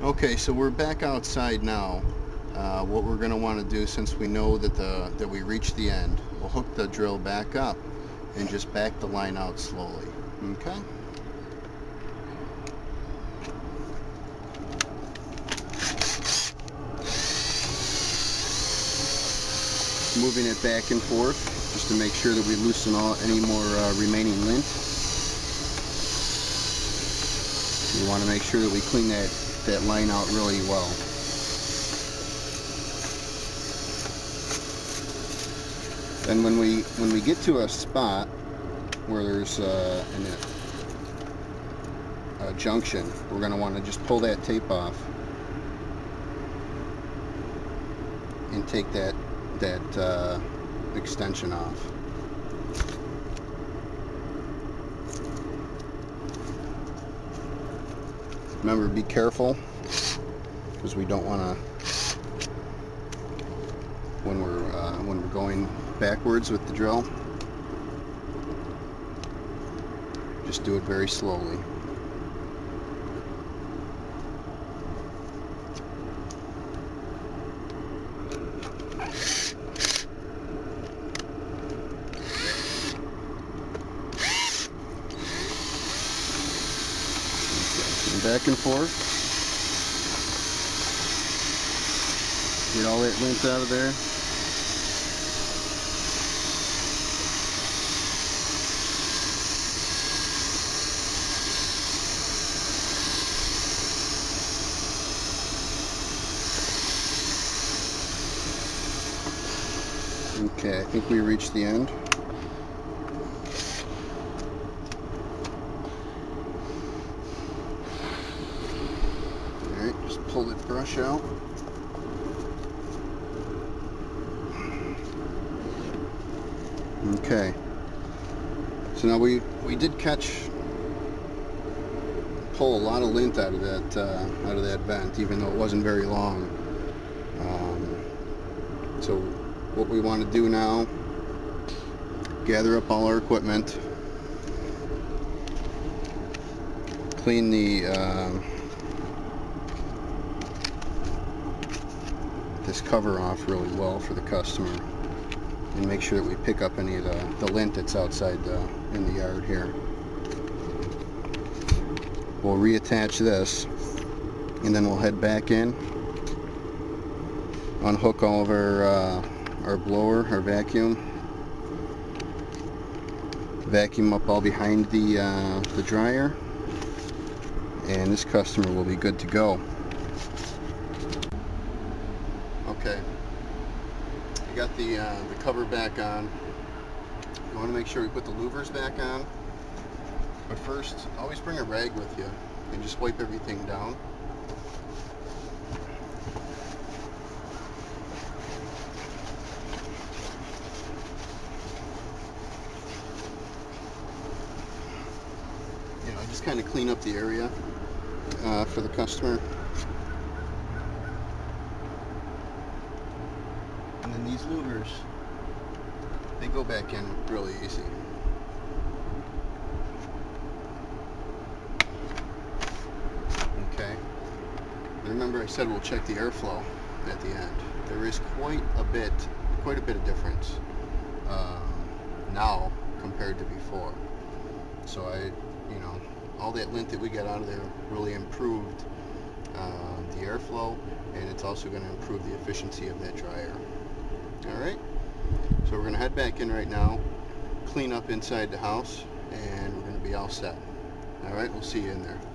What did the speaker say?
Okay, so we're back outside now. What we're going to want to do, since we know that we reached the end, we'll hook the drill back up and just back the line out slowly. Okay? Moving it back and forth just to make sure that we loosen any more remaining lint. We want to make sure that we clean that line out really well. And when we get to a spot where there's a junction, we're going to want to just pull that tape off and take that extension off. Remember, be careful, because we don't want to, when we're going backwards with the drill, just do it very slowly. Back and forth. Get all that lint out of there. Okay, I think we reached the end. Just pull the brush out. Okay. So now we did pull a lot of lint out of that vent, even though it wasn't very long. So what we want to do now, gather up all our equipment, clean this cover off really well for the customer, and make sure that we pick up any of the lint that's outside in the yard here. We'll reattach this, and then we'll head back in, unhook all of our blower, our vacuum up all behind the dryer, and this customer will be good to go. Okay, you got the cover back on. You want to make sure we put the louvers back on, but first always bring a rag with you and just wipe everything down. Just kind of clean up the area for the customer. And then these louvers, they go back in really easy. Okay. And remember, I said we'll check the airflow at the end. There is quite a bit of difference now compared to before. So all that lint that we got out of there really improved the airflow, and it's also going to improve the efficiency of that dryer. Alright, so we're going to head back in right now, clean up inside the house, and we're going to be all set. Alright, we'll see you in there.